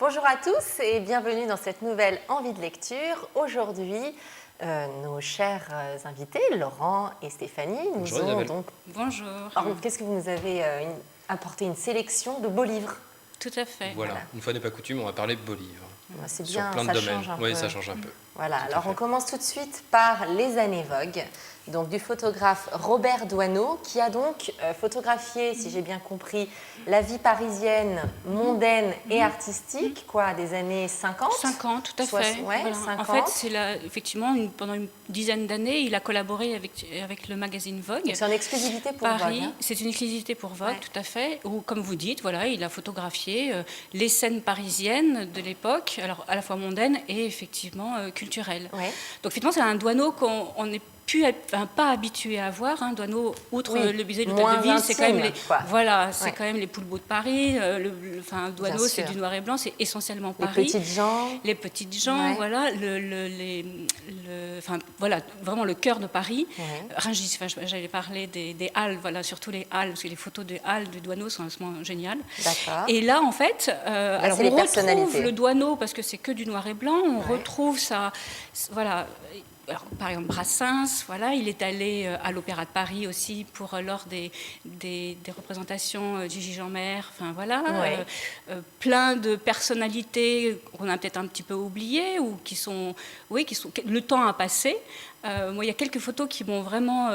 Bonjour à tous et bienvenue dans cette nouvelle Envie de lecture. Aujourd'hui, nos chers invités, Laurent et Stéphanie, nous Bonjour, ont Isabelle. donc... Bonjour. Alors, qu'est-ce que vous nous avez apporté une sélection de beaux livres. Tout à fait. Voilà, une fois n'est pas coutume, on va parler de beaux livres. C'est Sur bien, plein de ça domaines. change un Oui, peu. ça change un peu. Voilà, Tout à alors fait. on commence tout de suite par Les années vogue, donc du photographe Robert Doisneau, qui a donc photographié, si j'ai bien compris, la vie parisienne, mondaine et artistique, quoi, des années 50. 50, tout à fait. Ouais, Voilà. 50. En fait, c'est effectivement, pendant une dizaine d'années, il a collaboré avec le magazine Vogue. Donc c'est en exclusivité pour Paris, Vogue. Hein. c'est une exclusivité pour Vogue, Ouais. tout à fait. Où, comme vous dites, voilà, il a photographié les scènes parisiennes de l'époque, alors à la fois mondaines et effectivement culturelles. Ouais. Donc finalement, c'est un Doisneau qu'on n'est pas habitué à voir. Hein. Doisneau, outre Oui, le musée de moins l'Hôtel de Ville, c'est quand même intime, quoi. voilà, c'est Ouais. quand même les Poulbeaux de Paris. Doisneau, Bien c'est sûr. du noir et blanc, c'est essentiellement Les Paris. petites gens. Les petites gens, Ouais. voilà, voilà, vraiment le cœur de Paris. Ouais. Rungis, j'allais parler des halles, voilà, surtout les halles, parce que les photos des halles du Doisneau sont absolument géniales. D'accord. Et là, en fait, alors c'est on les retrouve personnalités. le Doisneau parce que c'est que du noir et blanc. On Ouais. retrouve ça, voilà. Alors, par exemple, Brassens, voilà, il est allé à l'Opéra de Paris aussi pour lors des représentations Gigi Jeanmaire, enfin voilà, Ouais. plein de personnalités qu'on a peut-être un petit peu oubliées ou qui sont, le temps a passé. Moi, il y a quelques photos qui m'ont vraiment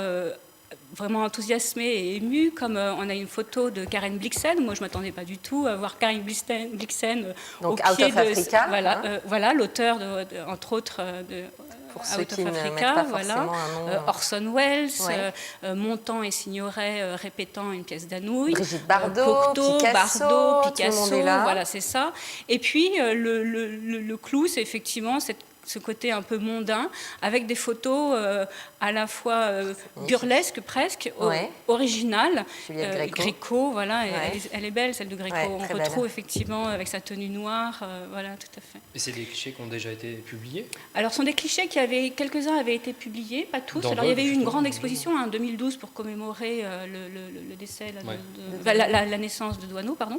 enthousiasmée et émue, comme on a une photo de Karen Blixen. Moi, je ne m'attendais pas du tout à voir Karen Blixen Donc, au Out pied of Africa, voilà, hein. voilà, l'auteur, entre autres, de Pour ceux Out qui of ne mettent Africa, pas voilà. forcément un nom. Orson Welles, Ouais. Montand et Signoret répétant une pièce d'Anouilh. Brigitte Bardot, Cocteau, Picasso, Bardot, tout le Picasso, monde est là. voilà, c'est ça. Et puis, le clou, c'est effectivement ce côté un peu mondain, avec des photos à la fois burlesques presque, Ouais. originales. Juliette Gréco. Gréco, voilà, Ouais. elle est belle, celle de Gréco. Ouais, On très retrouve belle. effectivement avec sa tenue noire, voilà, tout à fait. Et c'est des clichés qui ont déjà été publiés. Alors, ce sont des clichés quelques-uns avaient été publiés, pas tous. Dans Alors, il y avait eu une justement, grande dans exposition en 2012 pour commémorer le décès, Ouais. la naissance de Doisneau, pardon,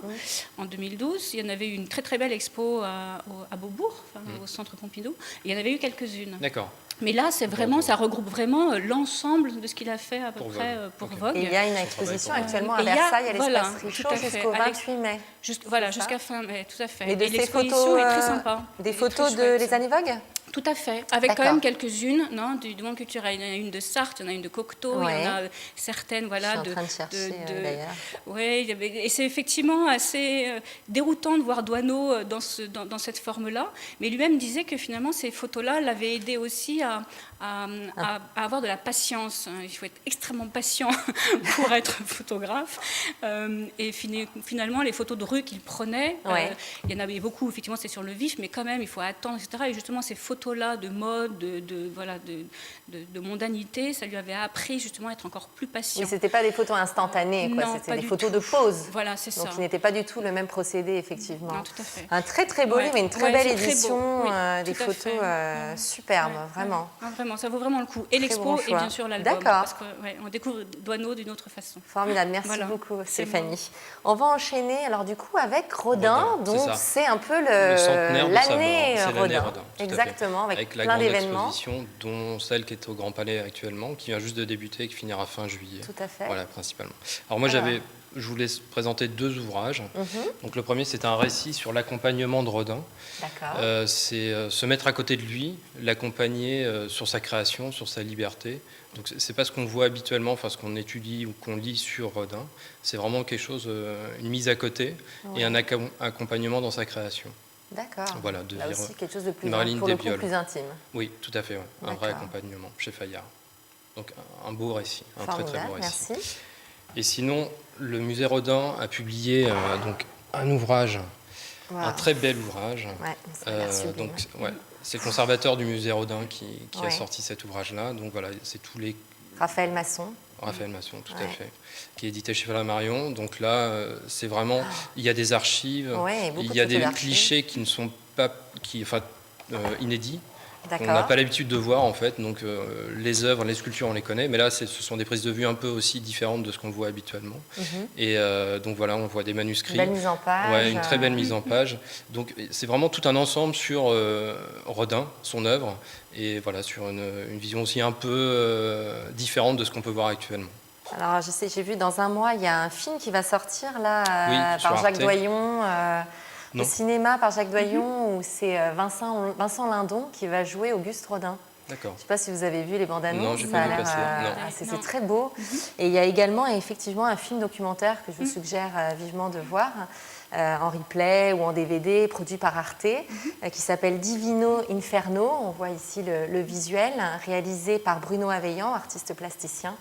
en 2012. Il y en avait eu une très très belle expo à Beaubourg, au Centre Pompidou. Il y en avait eu quelques-unes. D'accord. Mais là, c'est vraiment, ça regroupe vraiment l'ensemble de ce qu'il a fait à peu Pour près Vogue. pour Ok. Vogue. Et il y a une Son exposition travail actuellement Et à il y a- Versailles, à voilà, l'espace Richaud, tout à fait. jusqu'au Avec- 28 mai. Voilà, C'est ça jusqu'à fin mai, tout à fait. Mais de Et ces l'exposition photos, est très sympa. des Elle est photos très de chouette. Les années Vogue. Tout à fait, avec quand D'accord. même quelques-unes du monde culturel. Il y en a une de Sarthe, il y en a une de Cocteau, Ouais. il y en a certaines, voilà. Je suis en train de chercher, d'ailleurs. Oui, et c'est effectivement assez déroutant de voir Doisneau dans cette forme-là. Mais lui-même disait que finalement, ces photos-là l'avaient aidé aussi à avoir de la patience. Il faut être extrêmement patient pour être photographe. Et finalement, les photos de rue qu'il prenait, Ouais. il y en avait beaucoup, effectivement, c'est sur le vif, mais quand même, il faut attendre, etc. Et justement, ces photos-là de mode, de mondanité, ça lui avait appris justement à être encore plus patient. Mais ce n'était pas des photos instantanées, quoi. Non, C'était pas des du photos tout. de pause. Voilà, c'est ça. Donc, il n'était pas du tout le même procédé, effectivement. Non, tout à fait. Un très très beau Ouais. livre et une très Ouais, belle c'est très beau. édition, Oui, des tout à photos fait. superbes, Ouais, vraiment. ouais. Ah, vraiment, ça vaut vraiment le coup. Et Très bon l'expo et choix. bien sûr l'album. D'accord. Parce qu'on découvre Doisneau d'une autre façon. Formidable, merci Voilà. beaucoup C'est Stéphanie. On va enchaîner alors du coup avec Rodin, Rodin, c'est donc ça. c'est un peu Le centenaire de sa mort. l'année C'est l'année Rodin. Rodin, tout à fait. Exactement, avec la plein grande d'événements. exposition, dont celle qui est au Grand Palais actuellement, qui vient juste de débuter et qui finira fin juillet. Tout à fait. Voilà, principalement. Alors moi, Alors. je voulais présenter deux ouvrages. Mhm. Donc le premier, c'est un récit sur l'accompagnement de Rodin. D'accord. C'est se mettre à côté de lui, l'accompagner sur sa création, sur sa liberté. Donc c'est pas ce qu'on voit habituellement, enfin ce qu'on étudie ou qu'on lit sur Rodin. C'est vraiment quelque chose, une mise à côté et un accompagnement dans sa création. D'accord. Voilà, de Là lire aussi quelque chose de plus, Marilyn pour le coup, Desbioles. plus intime. Oui, tout à fait, ouais. Un vrai D'accord. accompagnement chez Fayard. Donc un beau récit, un très Formidable, très beau récit. merci. Et sinon, le musée Rodin a publié donc un ouvrage, Wow. un très bel ouvrage. Ouais, ça a l'air sublime. Donc ouais, c'est le conservateur du musée Rodin qui Ouais. a sorti cet ouvrage-là. Donc voilà, c'est tous les Raphaël Masson. Raphaël Masson, tout Ouais. à fait, qui est édité chez Flammarion. Donc là, c'est vraiment, il y a des archives, Ouais, beaucoup il y a de des photos d'archives. clichés qui ne sont pas, inédits, qu'on n'a pas l'habitude de voir en fait. Donc les œuvres, les sculptures, on les connaît, mais là ce sont des prises de vue un peu aussi différentes de ce qu'on voit habituellement. Et donc voilà, on voit des manuscrits. Belle mise en page. Ouais, une très belle mise en page. Donc c'est vraiment tout un ensemble sur Rodin, son œuvre, et voilà, sur une vision aussi un peu différente de ce qu'on peut voir actuellement. Alors, je sais, j'ai vu dans un mois, il y a un film qui va sortir là par Jacques Doyon, au cinéma par Jacques Doyon, où c'est Vincent Lindon qui va jouer Auguste Rodin. D'accord. Je ne sais pas si vous avez vu les bandes annonces. Non, j'ai pas vu passer. C'est très beau. Et il y a également effectivement un film documentaire que je vous suggère vivement de voir. En replay ou en DVD, produit par Arte, qui s'appelle Divino Inferno. On voit ici le visuel, réalisé par Bruno Aveillant, artiste plasticien.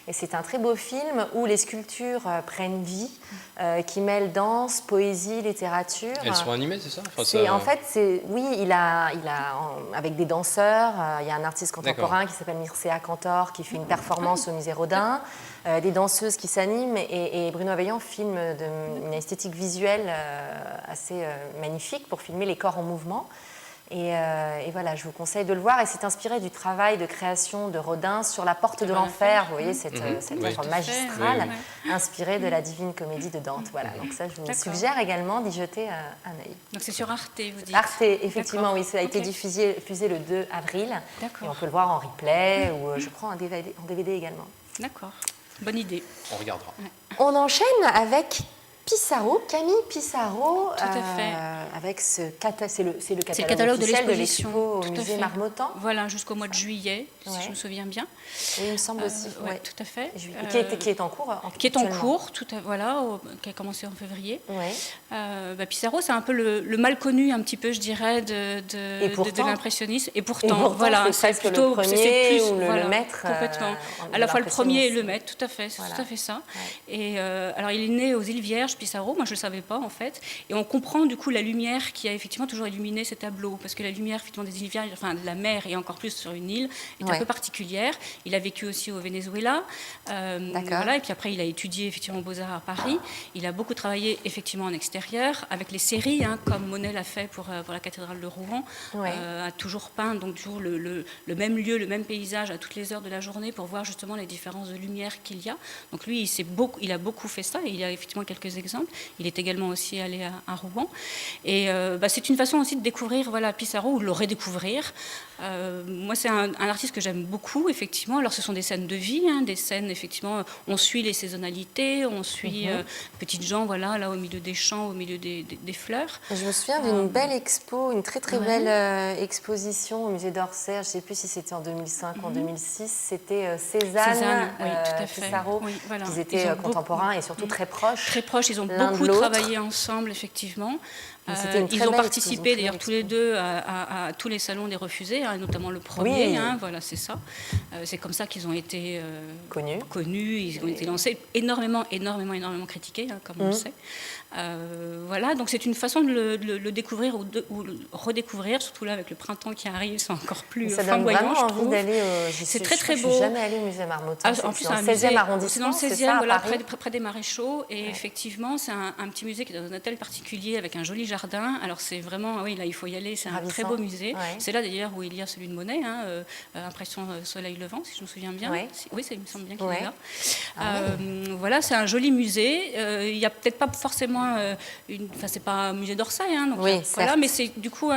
Et c'est un très beau film où les sculptures prennent vie, qui mêlent danse, poésie, littérature. Elles sont animées, c'est ça, En fait, oui, il a avec des danseurs, il y a un artiste contemporain qui s'appelle Mircea Cantor, qui fait une performance au musée Rodin, des danseuses qui s'animent, et Bruno Aveillant filme une esthétique visuelle assez magnifique pour filmer les corps en mouvement. Et voilà, je vous conseille de le voir. Et c'est inspiré du travail de création de Rodin sur La Porte de l'Enfer. Vous voyez, cette œuvre magistrale inspirée de la Divine Comédie de Dante. Voilà, donc ça, je vous suggère également d'y jeter un œil. Donc c'est sur Arte, vous dites? Arte, effectivement, oui. Ça a été diffusé le 2 avril. Et on peut le voir en replay ou, je crois, en DVD également. D'accord, bonne idée. On regardera. On enchaîne avec Pissarro, Camille Pissarro, tout à fait. avec c'est le catalogue officiel de l'expo au musée Marmottan. Voilà, jusqu'au mois de juillet, si je me souviens bien. Oui, il me semble aussi. Oui, tout à fait. Qui est en cours. Qui est en cours, qui a commencé en février. Pissarro, c'est un peu le mal connu, un petit peu, je dirais, de l'impressionnisme. Et pourtant, voilà, c'est plutôt le premier ou le maître. Complètement. À la fois le premier et le maître, tout à fait, c'est tout à fait ça. Et alors, il est né aux Îles Vierges, Pissarro, moi je ne le savais pas en fait, et on comprend du coup la lumière qui a effectivement toujours illuminé ces tableaux, parce que la lumière effectivement des îles Vierges, enfin de la mer et encore plus sur une île, est un peu particulière. Il a vécu aussi au Venezuela, voilà, et puis après il a étudié effectivement aux Beaux-Arts à Paris. Il a beaucoup travaillé effectivement en extérieur, avec les séries, comme Monet l'a fait pour la cathédrale de Rouen, a toujours peint donc toujours le même lieu, le même paysage à toutes les heures de la journée pour voir justement les différences de lumière qu'il y a. Donc lui, il a beaucoup fait ça, et il a effectivement quelques exemples. Il est également aussi allé à Rouen. Et c'est une façon aussi de découvrir Pissarro, ou de le redécouvrir. Moi, c'est un artiste que j'aime beaucoup, effectivement. Alors, ce sont des scènes de vie, des scènes, effectivement, on suit les saisonnalités, on suit petites gens, là, au milieu des champs, au milieu des fleurs. Je me souviens d'une belle expo, une très, très belle exposition au musée d'Orsay. Je ne sais plus si c'était en 2005 ou en 2006. C'était Cézanne, Pissarro. Oui, voilà. Ils étaient contemporains et surtout très proches. Très proches, ils ont beaucoup travaillé ensemble, effectivement. Ils ont participé d'ailleurs tous les deux à tous les salons des refusés, notamment le premier, voilà, c'est ça. C'est comme ça qu'ils ont été connus, ils ont été lancés, énormément critiqués, comme on le sait. Voilà, donc c'est une façon de le découvrir ou le redécouvrir, surtout là avec le printemps qui arrive, c'est encore plus flamboyant, je trouve. C'est très très beau. Je ne suis jamais allée au musée Marmottan. En plus, c'est dans le 16e arrondissement. C'est dans le 16e, voilà, près des Maréchaux, et effectivement, c'est un petit musée qui est dans un hôtel particulier avec un joli jardin. Alors c'est vraiment, oui, là il faut y aller, c'est un très beau musée. C'est là d'ailleurs où il y a celui de Monet, Impression Soleil Levant, si je me souviens bien. Oui, ça il me semble bien qu'il est là. Voilà, c'est un joli musée. Il n'y a peut-être pas forcément c'est pas un musée d'Orsay, donc voilà, mais c'est du coup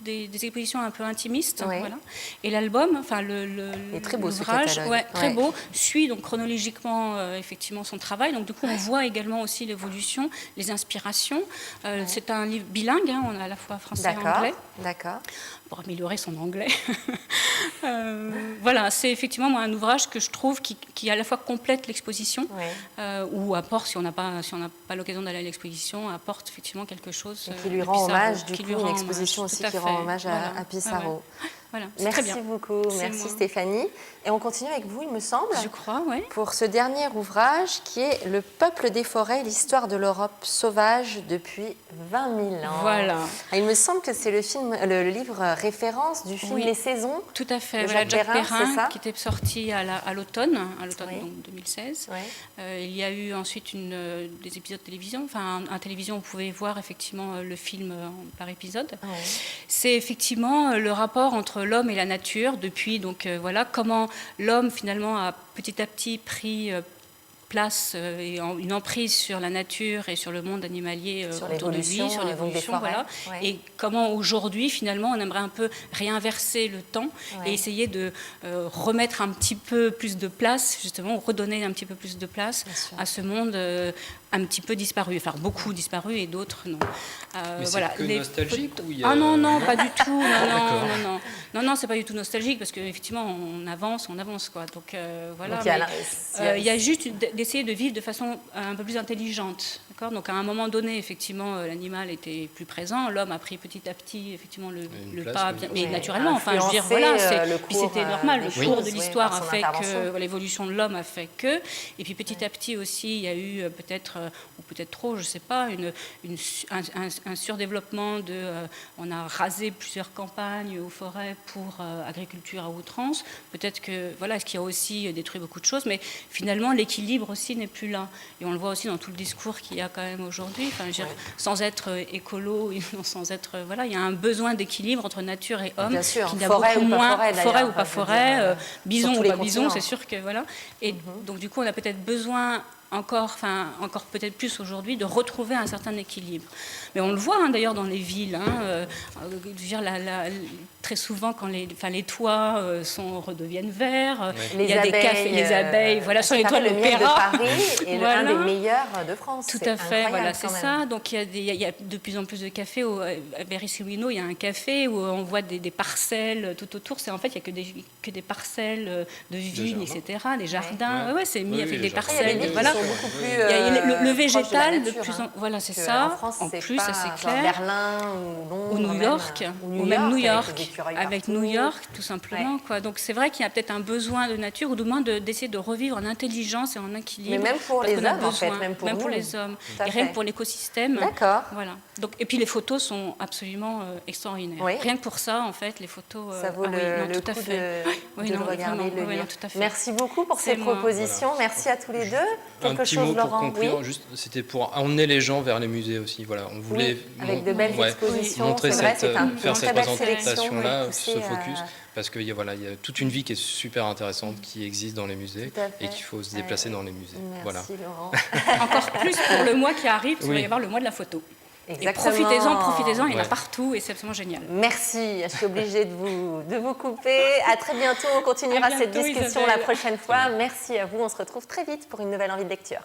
des expositions un peu intimistes, voilà. Et l'album, l'ouvrage, très beau, suit donc chronologiquement effectivement son travail. Donc du coup, on voit également aussi l'évolution, les inspirations. C'est un livre bilingue, on a à la fois français et anglais. D'accord. Pour améliorer son anglais. Voilà, c'est effectivement un ouvrage que je trouve qui à la fois complète l'exposition, ou apporte, si on n'a pas l'occasion d'aller à l'exposition, apporte effectivement quelque chose. Et qui lui rend hommage, du coup, une exposition aussi qui rend hommage à Pissarro. Voilà, c'est très bien. Merci beaucoup, C'est merci moi. Stéphanie. Et on continue avec vous, il me semble, Je crois, oui. pour ce dernier ouvrage qui est Le peuple des forêts, l'histoire de l'Europe sauvage depuis 20 000 ans. Voilà. Il me semble que c'est le livre référence du film Oui. Les Saisons. Tout à fait. De Voilà, Jacques Jacques Perrin, c'est ça Perrin, qui était sorti à l'automne, Oui. donc 2016. Ouais. Il y a eu ensuite des épisodes de télévision. Enfin, en télévision, vous pouvez voir effectivement le film par épisode. Ouais. C'est effectivement le rapport entre l'homme et la nature depuis, donc voilà, comment l'homme finalement a petit à petit pris place et une emprise sur la nature et sur le monde animalier Sur autour de lui, l'évolution, sur donc l'évolution, des forêts. voilà. Ouais. Et comment aujourd'hui, finalement, on aimerait un peu réinverser le temps Ouais. et essayer de remettre un petit peu plus de place, justement, redonner un petit peu plus de place Bien sûr. à ce monde un petit peu disparu, enfin beaucoup disparu et d'autres non. Mais c'est que nostalgique ou il y a... Ah non, non, pas du tout. D'accord. Non, c'est pas du tout nostalgique parce qu'effectivement, on avance, quoi. Donc voilà. Donc, Il y a juste d'essayer de vivre de façon un peu plus intelligente. D'accord. Donc à un moment donné, effectivement, l'animal était plus présent. L'homme a pris petit à petit, effectivement, le place, pas, oui. mais Ouais. naturellement. Enfin, je veux dire, voilà. Le Puis cours, c'était normal. Le des cours choses, de oui, l'histoire par a son fait intervention. que l'évolution de l'homme a fait que. Et puis petit à petit aussi, il y a eu peut-être ou peut-être trop, je sais pas, un surdéveloppement on a rasé plusieurs campagnes ou forêts pour agriculture à outrance. Peut-être que, voilà, ce qui a aussi détruit beaucoup de choses, mais finalement, l'équilibre aussi n'est plus là. Et on le voit aussi dans tout le discours qu'il y a quand même aujourd'hui. Enfin, je veux dire, sans être écolo, sans être, voilà, il y a un besoin d'équilibre entre nature et homme. Bien sûr, qui n'a forêt beaucoup ou pas moins, forêt, d'ailleurs, forêt ou enfin, pas je veux forêt, dire, bison sur ou tous pas les bison, continents. c'est sûr que, voilà. Et donc, du coup, on a peut-être besoin encore peut-être plus aujourd'hui, de retrouver un certain équilibre. Mais on le voit d'ailleurs dans les villes. Je veux dire, très souvent, quand les toits redeviennent verts, il y a des cafés, les abeilles, voilà, sont les toits de le miel de l'opéra. Paris est Voilà. un des meilleurs de France. Tout C'est à fait, incroyable, voilà, c'est quand même. ça. Donc il y a de plus en plus de cafés. À Berry-sur-Wino, il y a un café où on voit des parcelles tout autour. En fait, il n'y a que des parcelles de vignes, etc., des jardins. Ouais, c'est mis Oui, avec les des jardins. parcelles. Il y a des voilà. villes qui sont beaucoup plus, Il y a le végétal, proches de de la nature, plus en... hein. Voilà, c'est Que ça. En France, En c'est plus, pas ça c'est genre clair. Berlin ou Londres, Ou New même, York, ou même New avec York, des écureuils avec partout. New York, tout simplement. Quoi. Donc c'est vrai qu'il y a peut-être un besoin de nature, ou du moins d'essayer de revivre en intelligence et en équilibre. Mais même pour parce les qu'on a hommes, en fait, besoin. même pour nous. les hommes, Tout à et rien fait. que pour l'écosystème. D'accord. Voilà. Donc, et puis les photos sont absolument extraordinaires. Oui. Rien que pour ça, en fait, les photos. Ça vaut ah oui, non, le tout à coup fait. de le regarder, vraiment, de le oui, lire. non, tout à fait. Merci beaucoup pour C'est ces moi. propositions. Voilà. Merci à tous les deux. Un Quelque petit chose, mot pour Laurent. conclure, Oui. juste, c'était pour emmener les gens vers les musées aussi. Voilà, on voulait Oui, avec de belles expositions. montrer C'est vrai, cette, c'est une faire très cette belle sélection. présentation-là, Oui, ce poussée, focus, parce qu'il y a toute une vie qui est super intéressante, qui existe dans les musées, Tout à fait. et qu'il faut se déplacer dans les musées. Merci, Voilà. Laurent. Encore plus pour le mois qui arrive, parce qu'il va Oui. y avoir le mois de la photo. Exactement. Et profitez-en, il y en a Ouais. partout et c'est absolument génial. Merci, je suis obligée de vous couper. À très bientôt, on continuera À bientôt, cette discussion Isabelle. la prochaine fois. Merci à vous, on se retrouve très vite pour une nouvelle envie de lecture.